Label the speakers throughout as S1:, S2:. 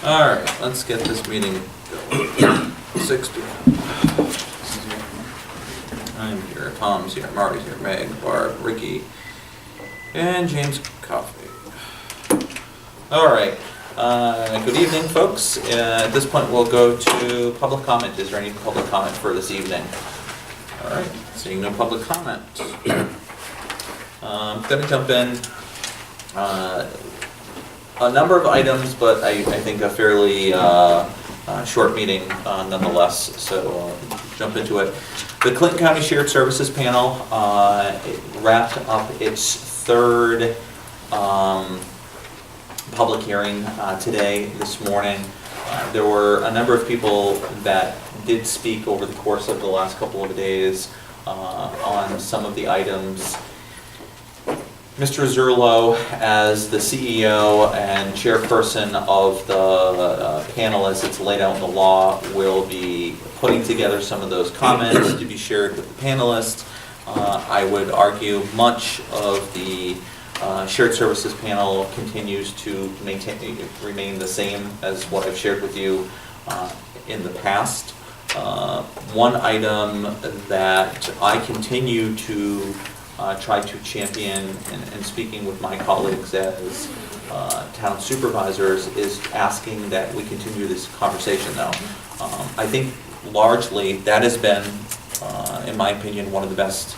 S1: All right, let's get this meeting going. 6 p.m. I'm here, Tom's here, Marty's here, Meg, Barb, Ricky, and James Coffey. All right, good evening, folks. At this point, we'll go to public comment. Is there any public comment for this evening? All right, seeing no public comment. I'm going to jump in. A number of items, but I think a fairly short meeting nonetheless, so jump into it. The Clinton County Shared Services Panel wrapped up its third public hearing this morning. There were a number of people that did speak over the course of the last couple of days on some of the items. Mr. Zurlo, as the CEO and chairperson of the panel as it's laid out in the law, will be putting together some of those comments to be shared with the panelists. I would argue much of the shared services panel continues to remain the same as what I've shared with you in the past. One item that I continue to try to champion, and speaking with my colleagues as town supervisors, is asking that we continue this conversation though. I think largely that has been, in my opinion, one of the best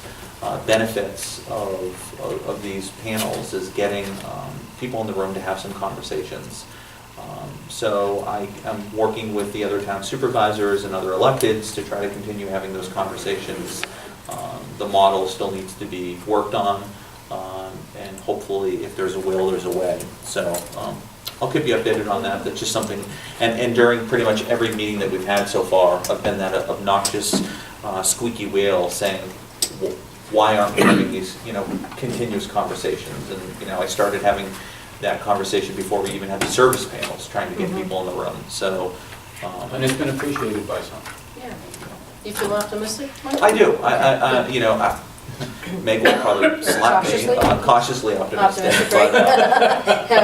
S1: benefits of these panels is getting people in the room to have some conversations. So I am working with the other town supervisors and other electeds to try to continue having those conversations. The model still needs to be worked on, and hopefully if there's a will, there's a way. So I'll keep you updated on that. That's just something, and during pretty much every meeting that we've had so far, I've been that obnoxious squeaky wheel saying, why aren't we having these, continuous conversations? And, I started having that conversation before we even had the service panels, trying to get people in the room. So,
S2: and it's been appreciated by some.
S3: Yeah. You feel optimistic, Mike?
S1: I do. Meg will probably slap me. Cautiously optimistic.
S3: Right? I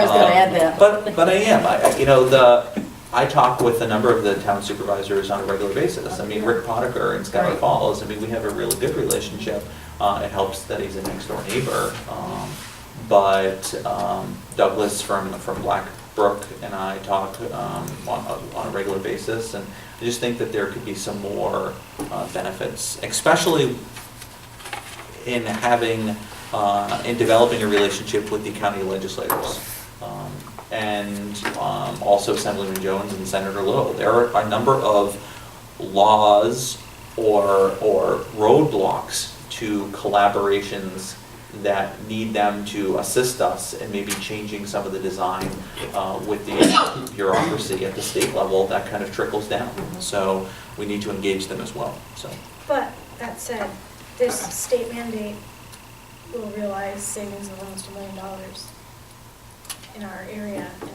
S3: was going to add that.
S1: But I am. I talk with a number of the town supervisors on a regular basis. I mean, Rick Potiker in Scholar
S3: Right.
S1: Falls. I mean, we have a really good relationship. It helps that he's a next door neighbor. But Douglas from Blackbrook and I talk on a regular basis, and I just think that there could be some more benefits, especially in having, in developing a relationship with the county legislators. And also Assemblyman Jones and Senator Little. There are a number of laws or roadblocks to collaborations that need them to assist us in maybe changing some of the design with the bureaucracy at the state level. That kind of trickles down. So we need to engage them as well. So.
S4: But that said, this state mandate will realize savings of almost $1 million in our area, and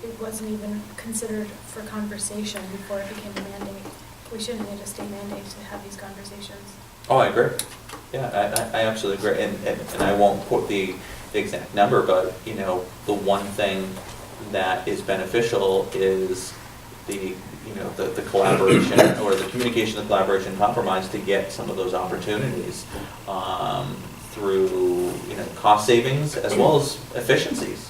S4: it wasn't even considered for conversation before it became a mandate. We shouldn't need a state mandate to have these conversations.
S1: Oh, I agree. Yeah, I absolutely agree. And I won't quote the exact number, but the one thing that is beneficial is the collaboration or the communication, the collaboration, compromise to get some of those opportunities through cost savings as well as efficiencies.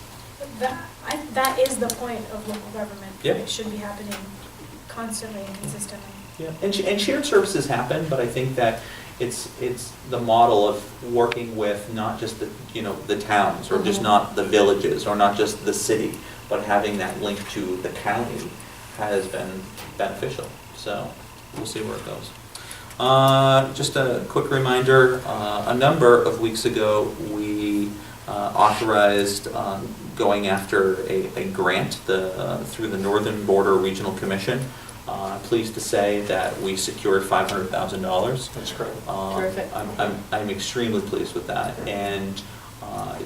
S4: That is the point of local government.
S1: Yeah.
S4: It should be happening constantly and consistently.
S1: Yeah, and shared services happen, but I think that it's the model of working with not just the towns or just not the villages or not just the city, but having that link to the county has been beneficial. So we'll see where it goes. Just a quick reminder, a number of weeks ago we authorized going after a grant through the Northern Border Regional Commission. Pleased to say that we secured $500,000.
S2: That's great.
S3: Terrific.
S1: I'm extremely pleased with that. And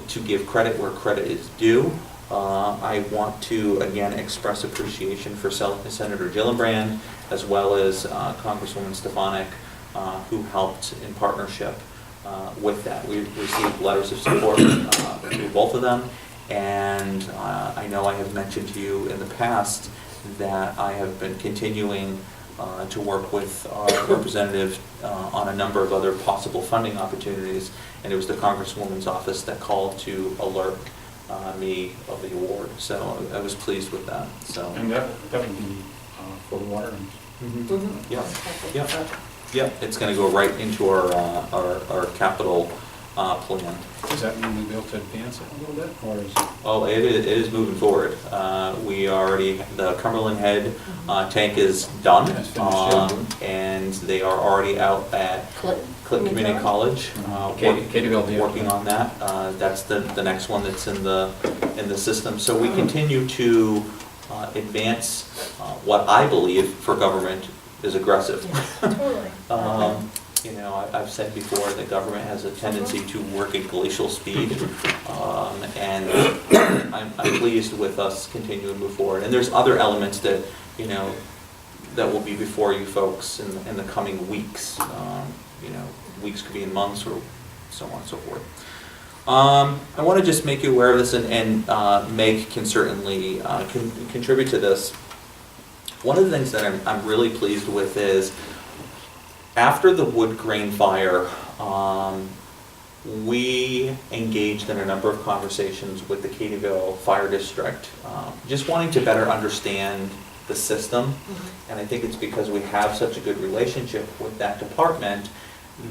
S1: to give credit where credit is due, I want to again express appreciation for Senator Gillibrand as well as Congresswoman Stefanik, who helped in partnership with that. We received letters of support through both of them, And I know I have mentioned to you in the past that I have been continuing to work with our representative on a number of other possible funding opportunities, and it was the Congresswoman's office that called to alert me of the award. So I was pleased with that. So.
S2: And that would be for the water.
S3: Mhm.
S1: Yeah,
S3: Okay.
S1: yeah.
S3: Project.
S1: Yeah, it's going to go right into our capital plan.
S2: Does that mean we'll be able to advance it a little bit, or is it?
S1: Oh, it is moving forward. We already, the Cumberland Head tank is done.
S2: It's finished, yeah.
S1: And they are already out at Clinton Community College, working on that. That's the next one that's in the system. So we continue to advance what I believe for government is aggressive.
S4: Totally.
S1: You know, I've said before that government has a tendency to work at glacial speed, and I'm pleased with us continuing to move forward. And there's other elements that, you know, that will be before you folks in the coming weeks. You know, weeks could be in months or so on and so forth. I want to just make you aware of this, and Meg can certainly contribute to this. One of the things that I'm really pleased with is, after the wood grain fire, we engaged in a number of conversations with the Katie'ville Fire District, just wanting to better understand the system. And I think it's because we have such a good relationship with that department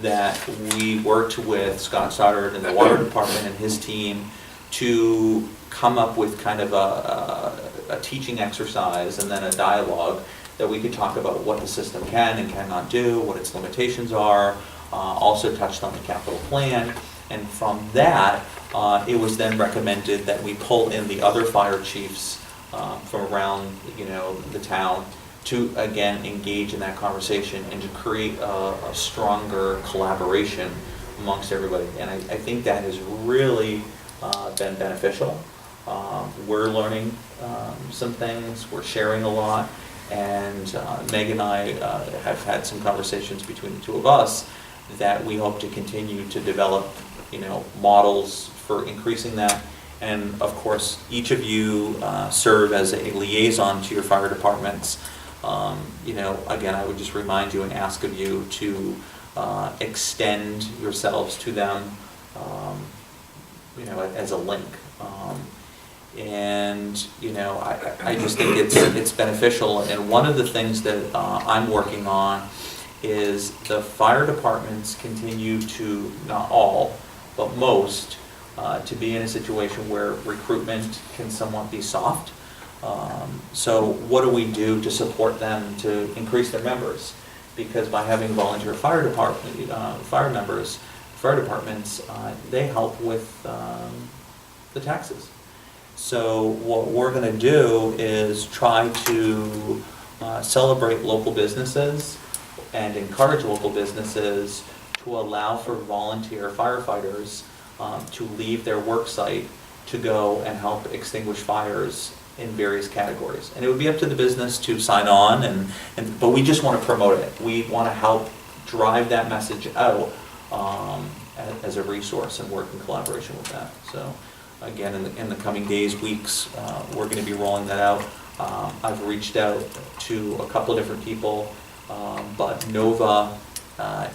S1: that we worked with Scott Stoddard and the water department and his team to come up with kind of a teaching exercise and then a dialogue that we could talk about what the system can and cannot do, what its limitations are, also touched on the capital plan. And from that, it was then recommended that we pull in the other fire chiefs from around, you know, the town to, again, engage in that conversation and to create a stronger collaboration amongst everybody. And I think that has really been beneficial. We're learning some things, we're sharing a lot, and Meg and I have had some conversations between the two of us that we hope to continue to develop, you know, models for increasing that. And of course, each of you serve as a liaison to your fire departments. You know, again, I would just remind you and ask of you to extend yourselves to them, you know, as a link. And you know, I just think it's beneficial. And one of the things that I'm working on is the fire departments continue to, not all, but most, to be in a situation where recruitment can somewhat be soft. So what do we do to support them to increase their members? Because by having volunteer fire department, fire departments, they help with the taxes. So what we're going to do is try to celebrate local businesses and encourage local businesses to allow for volunteer firefighters to leave their work site to go and help extinguish fires in various categories. And it would be up to the business to sign on, but we just want to promote it. We want to help drive that message out as a resource and work in collaboration with that. So again, in the coming days, weeks, we're going to be rolling that out. I've reached out to a couple of different people, but Nova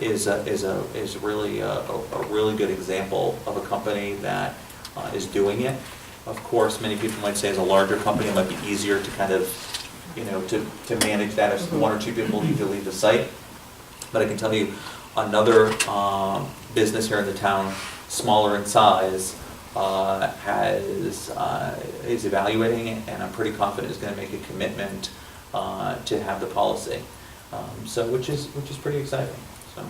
S1: is really a really good example of a company that is doing it. Of course, many people might say as a larger company, it might be easier to kind of, you know, to manage that if one or two people need to leave the site. But I can tell you, another business here in the town, smaller in size, is evaluating it, and I'm pretty confident is going to make a commitment to have the policy. So which is pretty exciting. So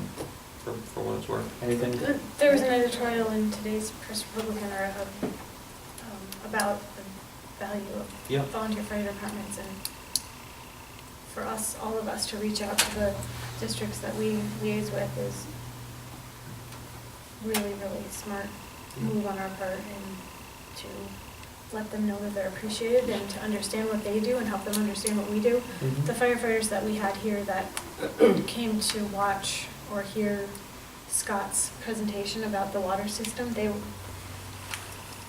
S1: for what it's worth. Anything?
S3: Good.
S4: There was an editorial in today's Press Republican about the value
S1: Yeah.
S4: of volunteer fire departments, and for us, all of us, to reach out to the districts that we liaise with is really, really smart move on our part, and to let them know that they're appreciated and to understand what they do and help them understand what we do.
S1: Mhm.
S4: The firefighters that we had here that came to watch or hear Scott's presentation about the water system,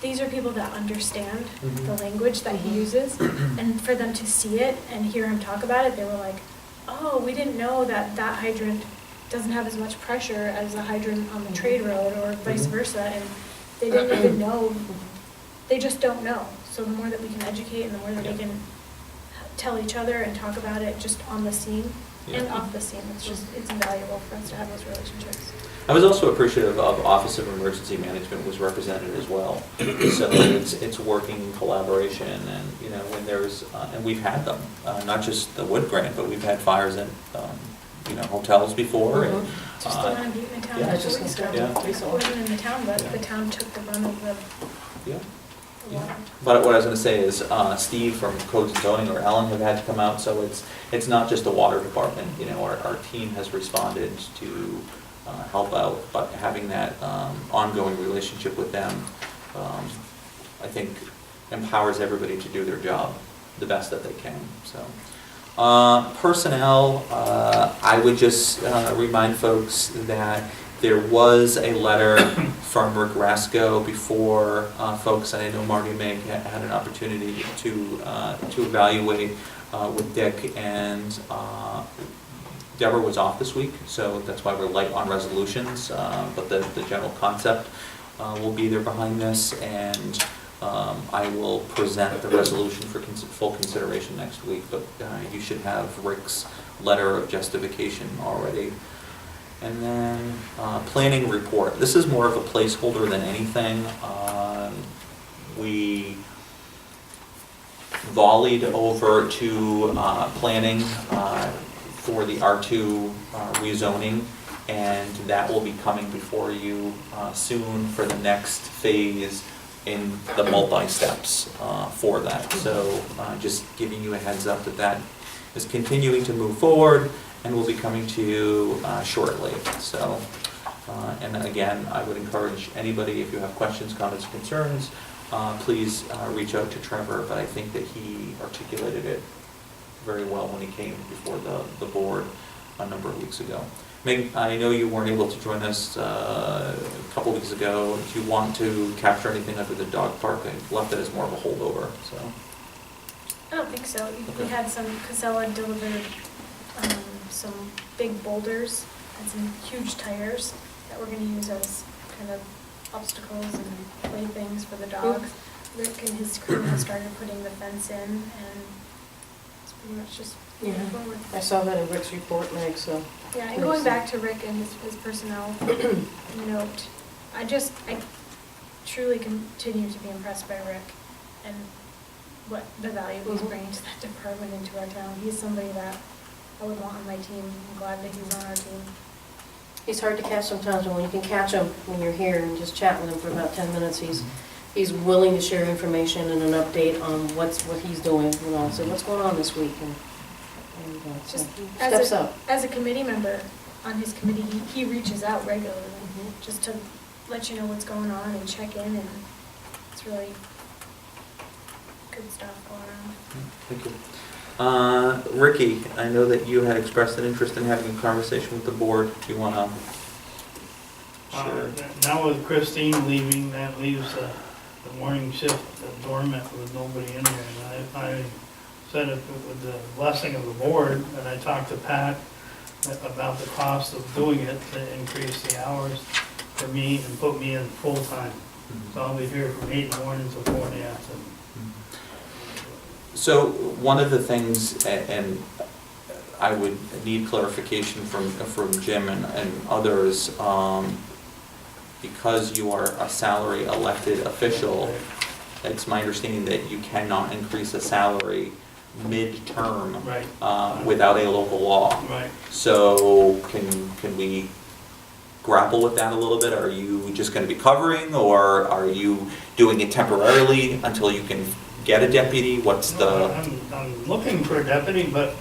S4: these are people that understand
S1: Mhm.
S4: the language that he uses, and for them to see it and hear him talk about it, they were like, oh, we didn't know that that hydrant doesn't have as much pressure as a hydrant on the trade road, or vice
S1: Mhm.
S4: versa, and they didn't even know, they just don't know. So the more that we can educate and the more that we can tell each other and talk about it just on the scene and
S1: Yeah.
S4: off the scene, it's invaluable for us to have those relationships.
S1: I was also appreciative of Office of Emergency Management was represented as well. So it's working in collaboration, and, you know, when there's, and we've had them, not just the Wood Grant, but we've had fires in, you know, hotels before. And,
S4: Just the one in Butte town,
S3: Yeah, I
S4: a
S3: was
S4: couple
S3: just
S4: weeks
S3: gonna
S4: ago.
S3: say,
S4: It wasn't in the town, but
S1: Yeah.
S4: the town took the brunt of the
S1: yeah.
S4: water.
S1: But what I was gonna say is, Steve from Codes and Zoning, or Ellen, have had to come out, so it's not just the water department, you know, our team has responded to help out, but having that ongoing relationship with them, I think empowers everybody to do their job the best that they can, so. Personnel, I would just remind folks that there was a letter from Rick Rasco before folks, and I know Marty May had an opportunity to evaluate with Dick, and Deborah was off this week, so that's why we're light on resolutions, but the general concept will be there behind this, and I will present the resolution for full consideration next week, but you should have Rick's letter of justification already. And then, planning report. This is more of a placeholder than anything. We volleyed over to planning for the R2 rezoning, and that will be coming before you soon for the next phase in the multi-steps for that. So just giving you a heads up that that is continuing to move forward and will be coming to you shortly. So, and again, I would encourage anybody, if you have questions, comments, concerns, please reach out to Trevor, but I think that he articulated it very well when he came before the board a number of weeks ago. Meg, I know you weren't able to join us a couple weeks ago. Do you want to capture anything under the dog park? I left it as more of a holdover, so.
S4: I don't think so. We
S1: Okay.
S4: had some, Casella delivered some big boulders and some huge tires that we're gonna use as kind of obstacles and playthings for the dogs. Rick and his crew have started putting the fence in, and it's pretty much just
S3: Yeah.
S4: moving forward.
S3: I saw that in Rick's report, Meg, so.
S4: Yeah, and going back to Rick and his personnel note, I truly continue to be impressed by Rick and what the value he's
S3: Mhm.
S4: bringing to that department and to our town. He's somebody that I would want on my team. I'm glad that he's on our team.
S3: He's hard to catch sometimes, and when you can catch him when you're here and just chat with him for about 10 minutes, he's willing to share information and an update on what he's doing, you know, so what's going on this week, and so
S4: Just
S3: he
S4: as
S3: steps
S4: a-
S3: up.
S4: As a committee member on his committee, he reaches out regularly,
S3: Mhm.
S4: just to let you know what's going on and check in, and it's really good stuff going on.
S1: Thank you. Ricky, I know that you had expressed an interest in having a conversation with the board. Do you want to share?
S5: Now with Christine leaving, that leaves the morning shift dormant with nobody in there. And I said it with the blessing of the board, and I talked to Pat about the cost of doing it to increase the hours for me and put me in full-time. So I'll be here from 8 in the morning till 4 in the afternoon.
S1: So one of the things, and I would need clarification from Jim and others, because you are a salary elected official, it's my understanding that you cannot increase a salary mid-term
S5: Right.
S1: without a local law.
S5: Right.
S1: So can we grapple with that a little bit? Are you just going to be covering, or are you doing it temporarily until you can get a deputy? What's the...
S5: I'm looking for a deputy, but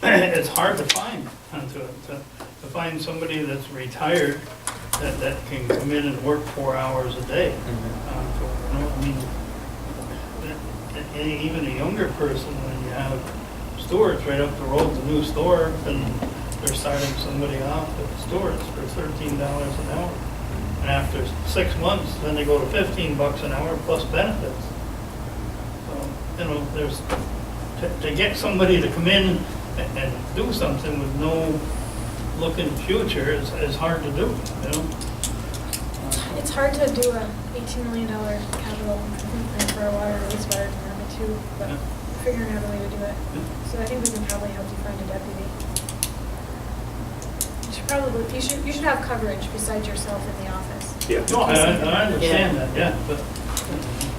S5: it's hard to find, to find somebody that's retired that can come in and work 4 hours a day. I mean, even a younger person, when you have Stewart's right up the road, the new store, and they're starting somebody off at Stewart's for $13 an hour. And after 6 months, then they go to $15 an hour plus benefits. So, you know, there's, to get somebody to come in and do something with no look in the future is hard to do, you know?
S4: It's hard to do a $18 million capital improvement for a water and wastewater department too, but
S5: Yeah.
S4: figuring out a way to do it. So I think we can probably help you find a deputy. You should have coverage besides yourself in the office.
S2: Yeah.
S5: No, I understand that, yeah, but,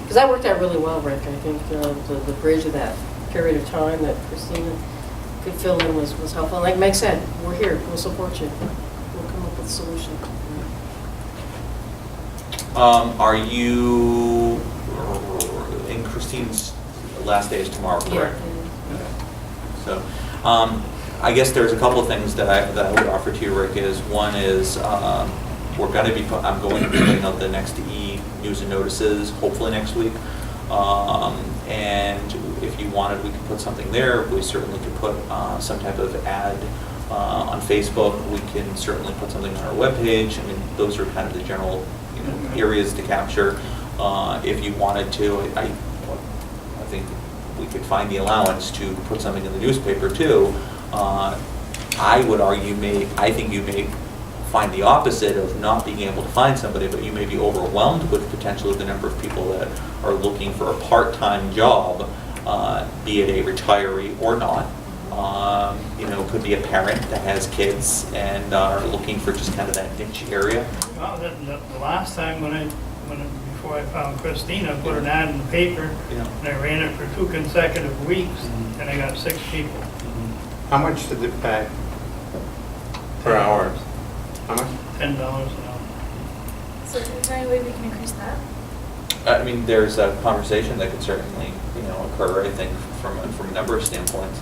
S3: Because that worked out really well, Rick. I think the bridge of that period of time that Christina could fill in was helpful. Like Meg said, we're here, we'll support you. We'll come up with a solution.
S1: Are you, in Christine's last day is tomorrow, correct? So, I guess there's a couple of things that I would offer to you, Rick, is one is, I'm going to be putting out the next news and notices, hopefully next week. And if you wanted, we could put something there. We certainly could put some type of ad on Facebook. We can certainly put something on our webpage. I mean, those are kind of the general, areas to capture. If you wanted to, I think we could find the allowance to put something in the newspaper too. I would argue I think you may find the opposite of not being able to find somebody, but you may be overwhelmed with potentially the number of people that are looking for a part-time job, be it a retiree or not. Could be a parent that has kids and are looking for just kind of that niche area.
S5: well, the last time before I found Christina, I put an ad in the paper,
S1: Yeah.
S5: and I ran it for 2 consecutive weeks,
S2: Mhm.
S5: and I got 6 people.
S6: How much did it pay per hour? How much?
S5: $10 an hour.
S4: So is there any way we can increase that?
S1: I mean, there's a conversation that could certainly, occur, I think, from a number of standpoints.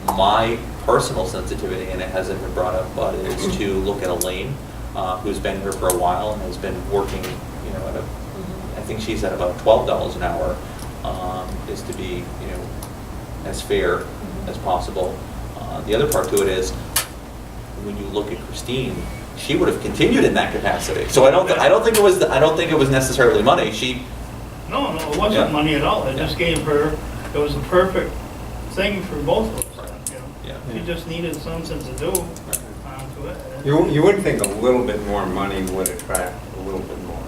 S1: My personal sensitivity, and it hasn't been brought up, but is to look at Elaine, who's been here for a while and has been working, I think she's at about $12 an hour, is to be, as fair as possible. The other part to it is, when you look at Christine, she would have continued in that capacity. So I don't think it was necessarily money.
S5: No, it
S1: Yeah.
S5: wasn't money at all. I just
S1: Yeah.
S5: gave her, it was the perfect thing for both of us,
S1: Yeah.
S5: She just needed something to do to it.
S6: You would think a little bit more money would attract a little bit more.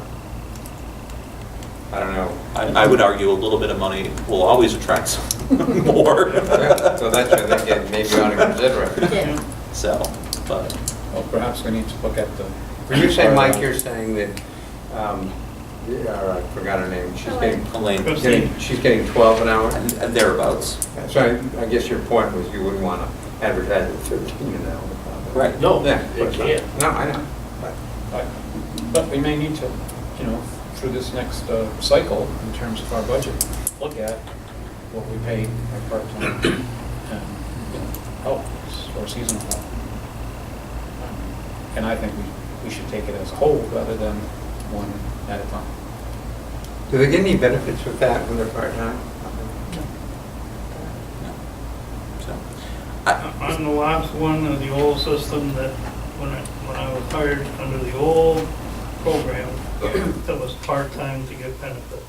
S6: I don't know.
S1: I would argue a little bit of money will always attract more.
S6: Yeah, so that's what I think maybe we ought to consider it.
S3: Yeah.
S1: So, but
S2: Well, perhaps we need to look at the.
S6: When you say, Mike, you're saying that, I forgot her name,
S1: Elaine,
S6: she's getting 12 an hour?
S1: and thereabouts.
S6: So I guess your point was you wouldn't want to advertise at 13 an hour.
S1: Right.
S2: No,
S6: Yeah.
S2: it can't.
S6: No, I know.
S2: But we may need to, through this next cycle, in terms of our budget, look at what we pay our part-time help or seasonal help. And I think we should take it as a whole rather than one at a time.
S6: Do they get any benefits with that when they're part-time?
S1: So,
S5: On the last one of the old system that, when I was hired under the old program, that was part-time to get benefits.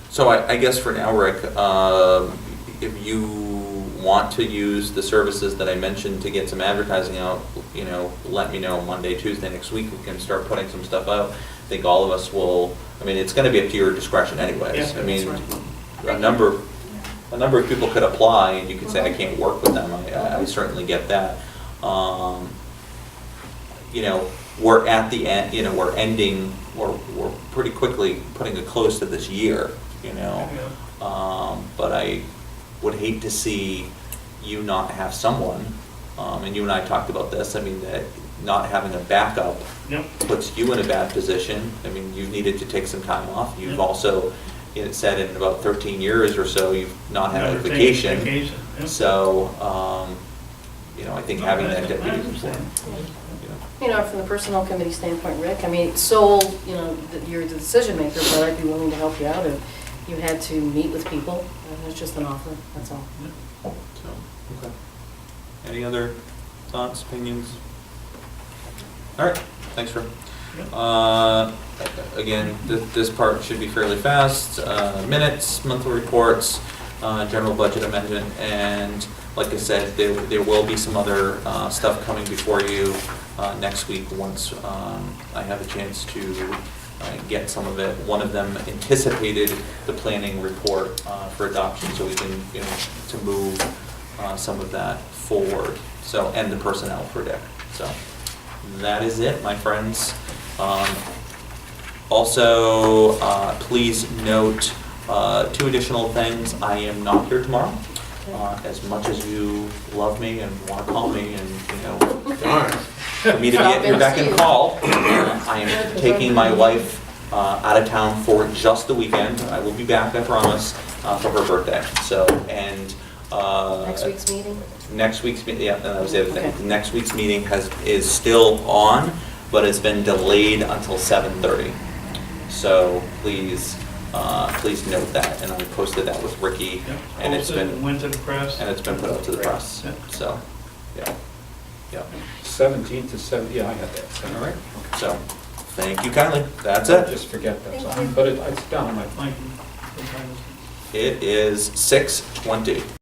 S1: So I guess for now, Rick, if you want to use the services that I mentioned to get some advertising out, let me know Monday, Tuesday next week. We can start putting some stuff out. I think all of us will. I mean, it's going to be up to your discretion, anyways.
S5: Yeah,
S1: I mean,
S4: right.
S1: a number of people could apply, and you could say I can't work with them. I certainly get that. We're at the end. We're ending. We're pretty quickly putting a close to this year. But I would hate to see you not have someone, and you and I talked about this, I mean, that not having a backup
S5: Yep.
S1: puts you in a bad position. I mean, you've needed to take some time off. You've
S5: Yep.
S1: also, it said in about 13 years or so, you've not had a
S5: Never taken
S1: vacation.
S5: Yep.
S1: So, I think having that
S5: I
S1: deputy is
S5: understand.
S1: important.
S3: From the personnel committee standpoint, Rick, I mean, sole, you're the decision maker, but I'd be willing to help you out if you had to meet with people. It's just an offer, that's all.
S1: So, okay. Any other thoughts, opinions? All right, thanks, Rick.
S5: Yep.
S1: Again, this part should be fairly fast. Minutes, monthly reports, general budget amendment, and like I said, there will be some other stuff coming before you next week once I have a chance to get some of it. One of them anticipated the planning report for adoption, so we can, to move some of that forward. So, and the personnel for Dick. So that is it, my friends. Also, please note 2 additional things. I am not here tomorrow. As much as you love me and want to call me and,
S6: Darn.
S1: for me to be at your beck and call, I am taking my wife out of town for just the weekend. I will be back, I promise, for her birthday. So, and
S3: Next week's meeting?
S1: next week's meeting, yeah, that was the other thing.
S3: Okay.
S1: Next week's meeting is still on, but it's been delayed until 7:30. So please note that, and I posted that with Ricky,
S5: Yep.
S1: and it's
S5: Posted,
S1: been,
S5: went to the press.
S1: and it's been put out to the press.
S5: Yep.
S1: So, yeah, yeah.
S2: 17th to 7, yeah, I had that.
S1: All right, so, thank you kindly. That's
S2: I
S1: it.
S2: just forget that,
S4: Thank you.
S2: but it's down on my
S5: Thank you. Good time.
S1: It is 6:20.